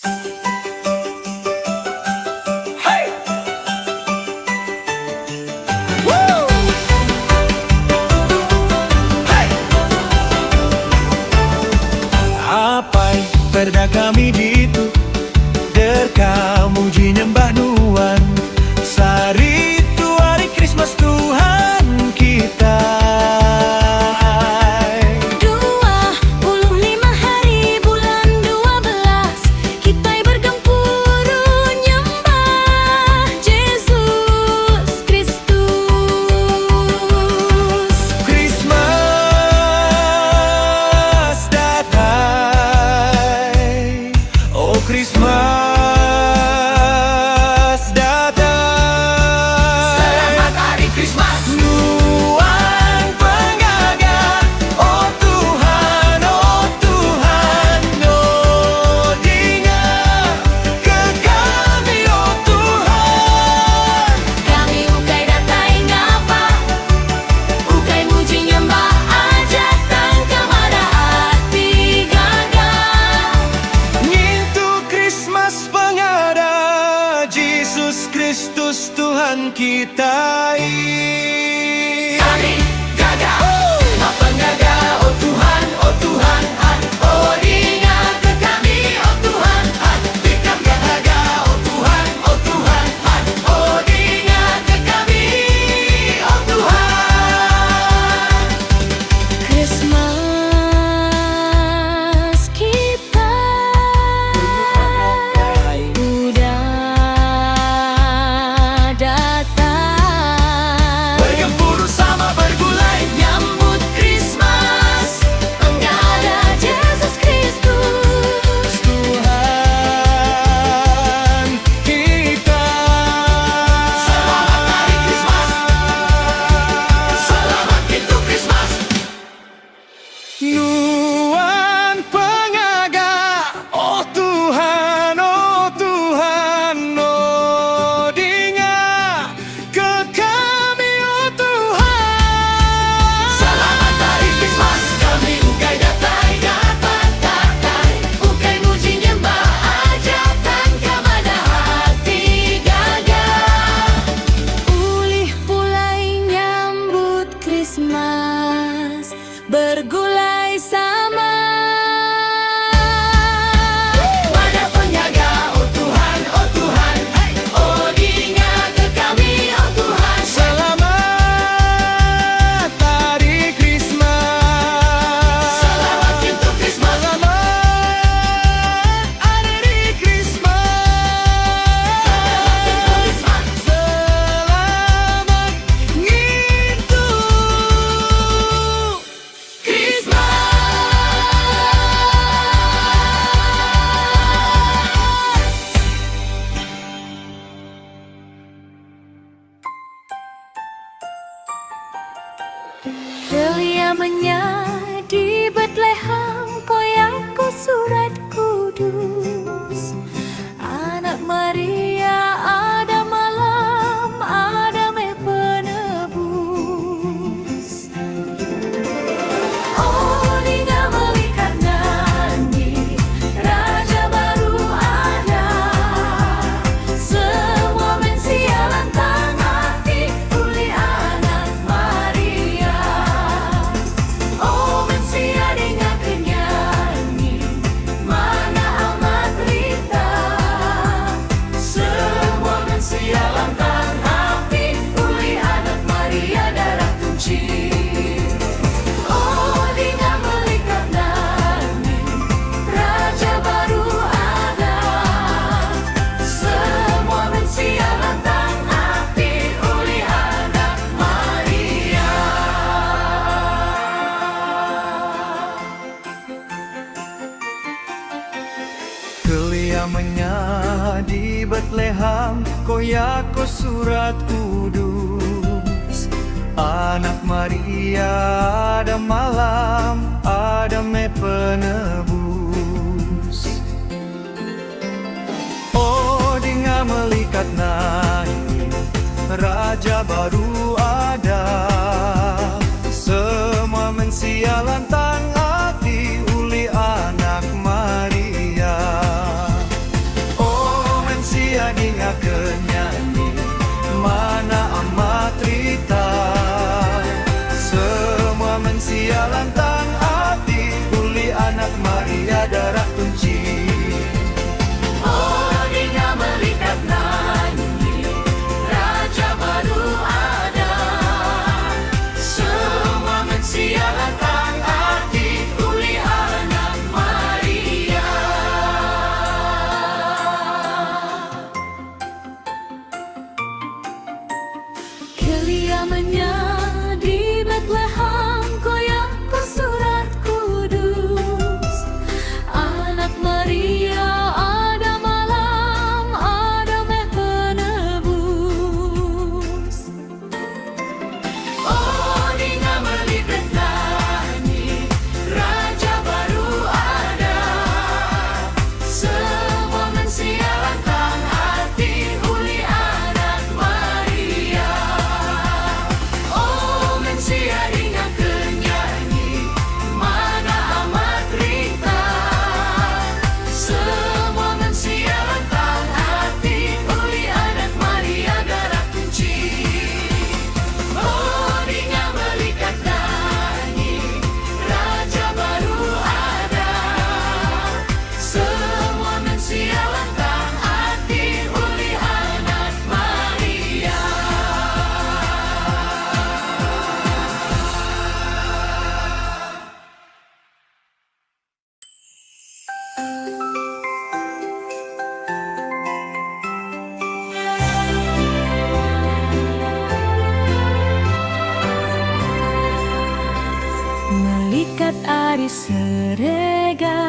Hey! Woo! Hey! Apai perda kami ditu derka muji nyembah Nuan sari tu hari Krismas Tuhan kita. 25 hari bulan 12 kita bergempuru nyembah Yesus Kristus. Christmas datang, oh Christmas datang. Selamat Hari Krismas. Nuan pengaga, oh Tuhan, oh dinga ke kami, oh Tuhan. Kami ukai datai ngapa, ukai muji nyembah aja tangka mada hati gagah. Ngintu Christmas pengada, Yesus Kristus Tuhan kita. Kami gagah, pengaga, oh Tuhan, Han. Oh ingat ke kami, oh Tuhan, Han. Berikan dahaga, oh Tuhan, Han. Oh ingat ke kami, oh Tuhan. Christmas kita udah datang. Bergempuru sama bergulai Nyambut Christmas, enggak ada Yesus Kristus. Tuhan kita. Selamat Hari Krismas. Selamat Pintu Krismas. Nuan pengaga, oh Tuhan, oh dinga ke kami, oh Tuhan. Selamat Hari Krismas. Kami ukai datai, ukai muji nyembah aja tangka mada hati gagah. Ulih pulai nyambut Christmas, bergulai sama. Pada penjaga, oh Tuhan, oh ingat ke kami, oh Tuhan. Selamat Hari Krismas. Selamat Pintu Krismas. Selamat Hari Krismas. Selamat ngintu Keliamannya di Bethlehem, koyaku surat kudus. Anak Maria ada malam, ada penebus. Oh ninga melihat nani, Raja baru ada. Semua mensia lantang hati, uli anak Maria. Oh mensia dengar kenyanyi, mana amat berita. Semua mensia lantang hati, uli anak Maria darah kunci. Oh dengar melihat nani, Raja baru ada. Semua mensia lantang hati, uli anak Maria. Keliamannya di Bethlehem, koyako surat kudus. Anak Maria ada malam, ada penebus. Oh dinga melikat naik, Raja baru ada. Semua mensia lantang hati, uli anak Maria. Melikat ari serega,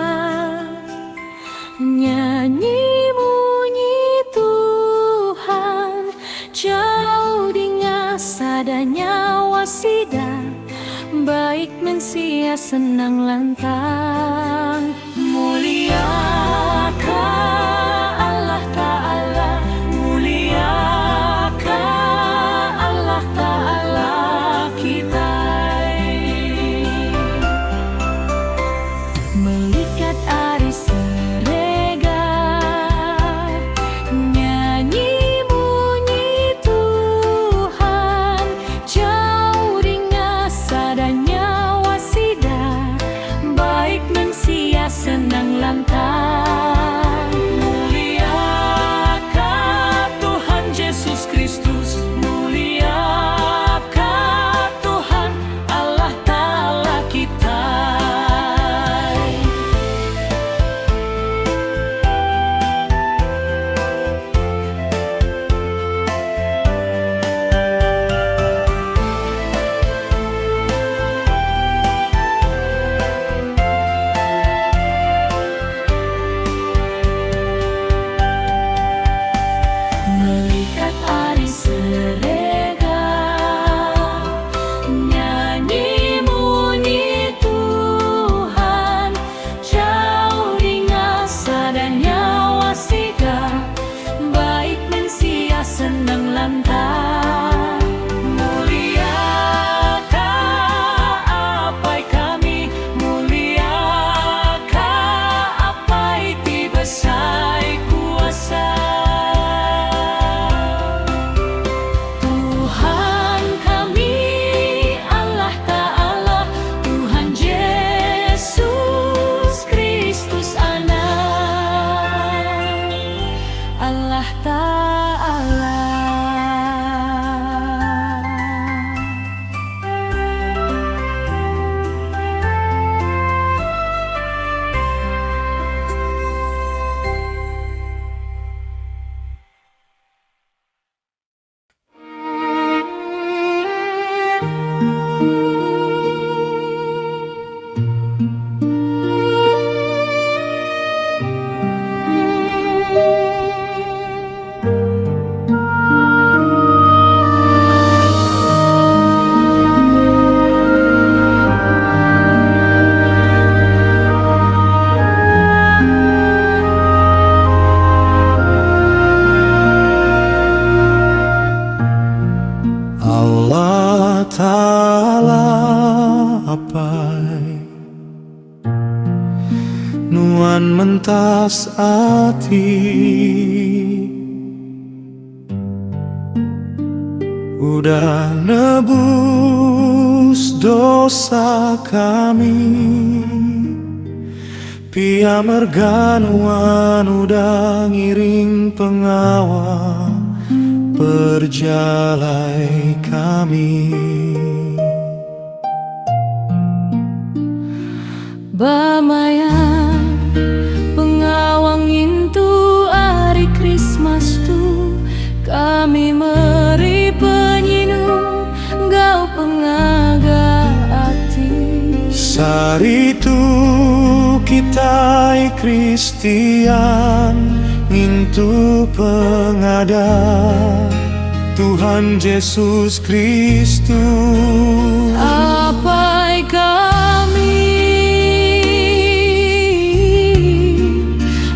nyanyi munyi Tuhan, jauh dengan sadanya wasida, baik mensia senang lantang. Muliakah Allah Ta'ala, muliakah Allah Ta'ala kita. Melikat ari serega, nyanyi munyi Tuhan, jauh dengan sadanya wasida, baik mensia senang lantang. Muliakah Tuhan Yesus Kristus, muliakah Tuhan Allah Ta'ala kita. Melikat ari serega, nyanyi munyi Tuhan, jauh dengan sadanya wasida, baik mensia senang lantang. Muliakah apai kami, muliakah apai ti besai kuasa. Tuhan kami Allah Ta'ala, Tuhan Yesus Kristus Anak Allah Ta'ala. Allah Ta'ala apai nuan mentas ati, udah nebus dosa kami, pia merganuan udah ngiring pengawal perjalai kami. Bamaya pengawang itu hari Krismas tu, kami meri penyinu gau pengaga hati. Saritu kita Kristian ngintu pengada Tuhan Yesus Kristus. Apai kami,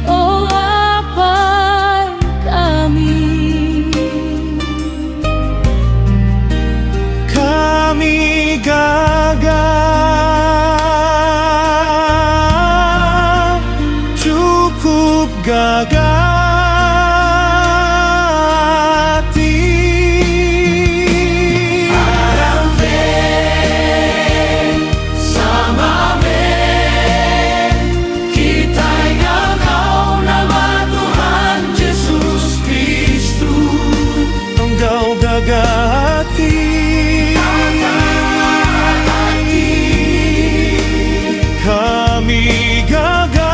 oh apai kami, kami gagah, cukup gagah. Kami gagah,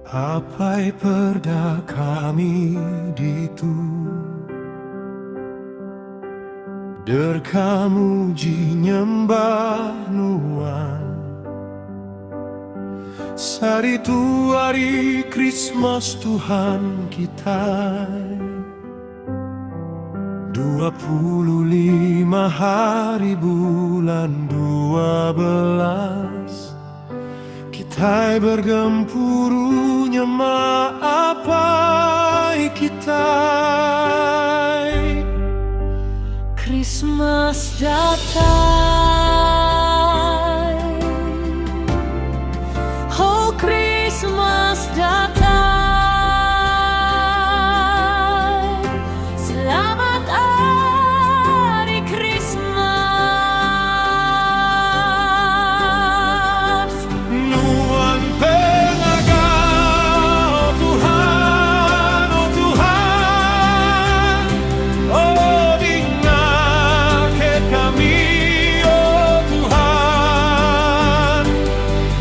Apai perda kami ditu Derkamuji nyembah nuan Saritu hari Krismas Tuhan kita 25 hari bulan 12 Kita bergempuru nyemaapai kita Christmas datang, oh Christmas datang, selamat hari Christmas. Nuan pengagau Tuhan, oh Tuhan, oh dingake kami, oh Tuhan.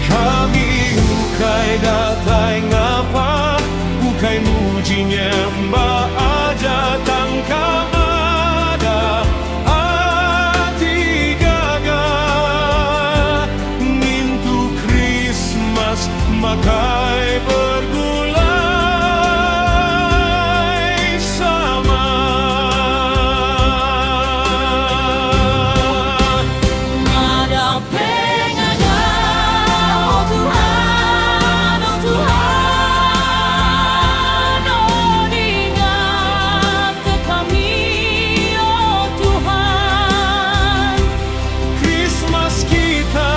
Kami ukai datai ngapa, ukai muji nyembah aja tangkang ada ati gaga ngintu Christmas makai bergulai sama. Ada pengagau, oh Tuhan, oh Tuhan, oh ingat ke kami, oh Tuhan. Christmas kita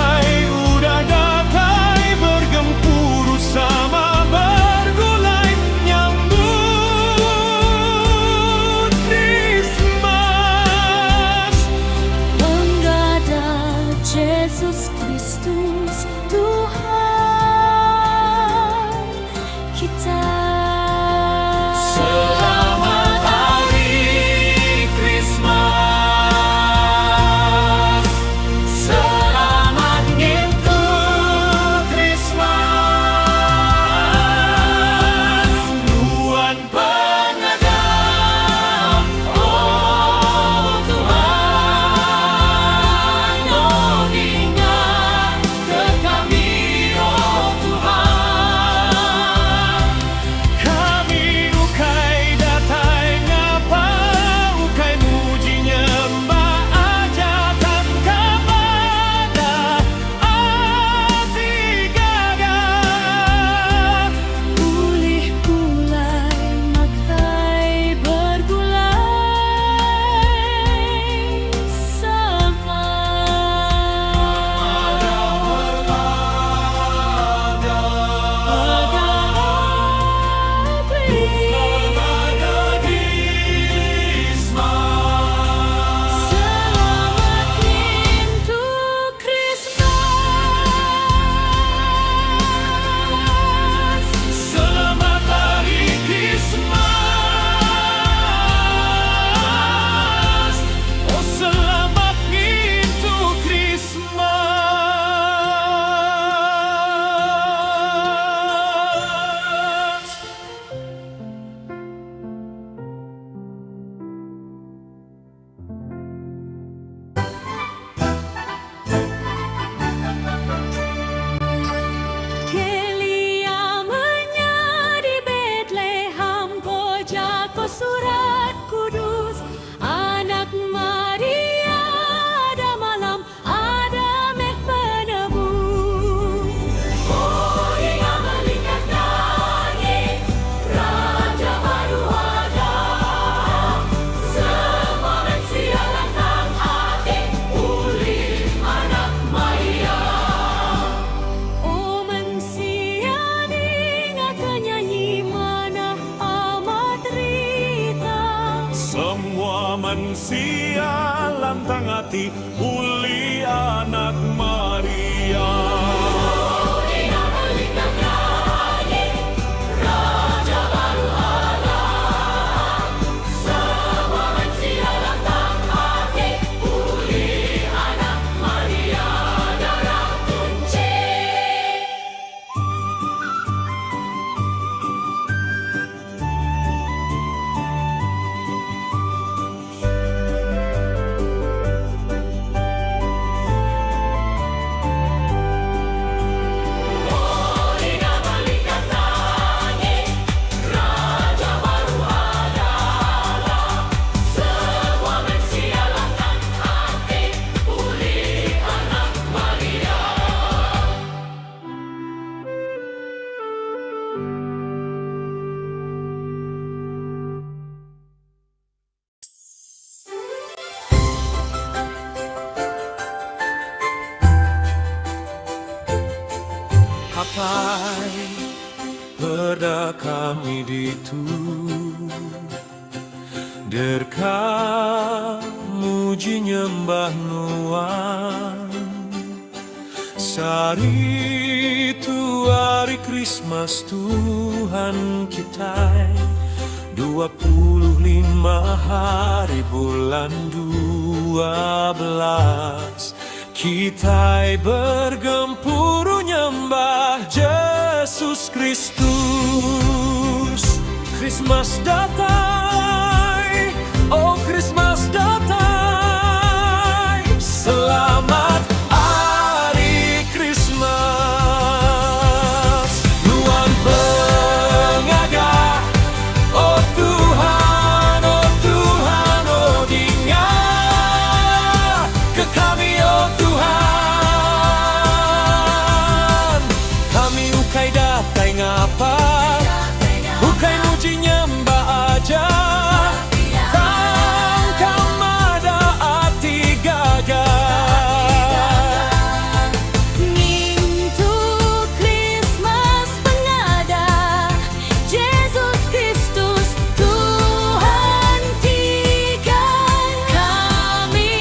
udah datai bergempuru sama bergulai nyambut Christmas. Menghadap Yesus Kristus Tuhan kita. Selamat hari Christmas, selamat ngintu Christmas. Nuan pengadam, Oh Tuhan, oh ingat ke kami, oh Tuhan. kami ukai datai ngapa, ukai muji nyembah aja tanpa ada ati gaga. Pulih gulai makai bergulai sama. Selamat ngintu Christmas. Selamat hari Christmas, oh selamat ngintu Christmas. Keliamannya di Bethlehem, Kojako surat kudus, anak Maria ada malam, ada meh penebus. Oh ia melingkar langit, Raja baru ada, semua manusia lantang hati, pulih anak Maria. Oh mensia ingat nyanyi mana amat rita. Semua manusia lantang hati, uli anak Maria. Ia melingkar langit, Raja baru ada, semua manusia lantang hati, pulih anak Maria darah kunci. gapai pada kami ditu derka muji nyembah Nuan sari tu hari Krismas Tuhan kita 25 hari bulan 12 kita bergempuru nyembah Yesus Kristus. Krismas datang, oh Krismas datang, selamat hari Krismas. Nuan pengagah, oh Tuhan, oh dingat ke kami, oh Tuhan. Kami ukai datai ngapa, ukai muji nyembah aja. Tangkam ada hati gagah. Ngintu Krismas pengada Yesus Kristus Tuhan tiga kami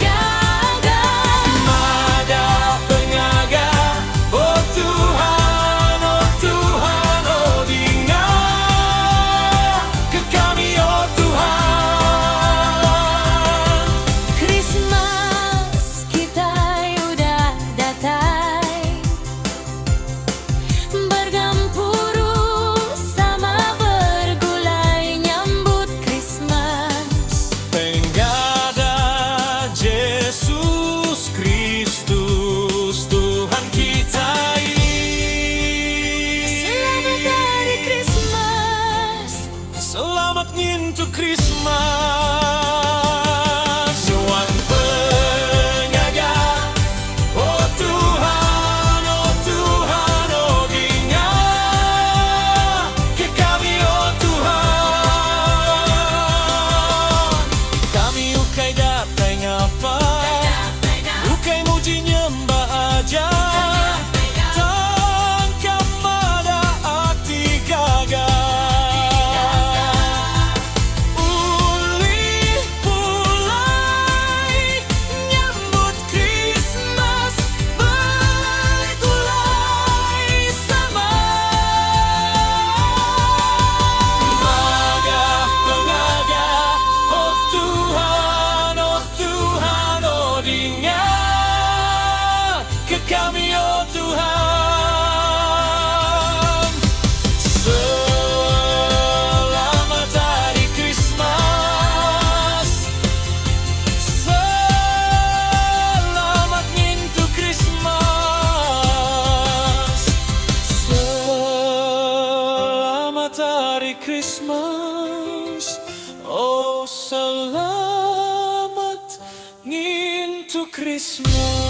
gagah. Mada pengagah, oh Tuhan, oh dingat ke kami, oh Tuhan. Krismas kita udah datang, bergempuru sama bergulai nyambut Krismas. Penggada Yesus Kristus Tuhan kita Selamat hari Krismas, selamat ngintu Krismas. Nuan pengagah, oh Tuhan, oh dingat ke kami, oh Tuhan. Kami ukai datai ngapa, ukai muji nyembah aja. Tangkap ada hati gagah. Uli pulai nyambut Krismas, bergulai sama. Magah pengagah, oh Tuhan, oh dingat ke kami, oh Tuhan. Selamat hari Krismas, selamat ngintu Krismas, selamat hari Krismas, oh selamat ngintu Krismas.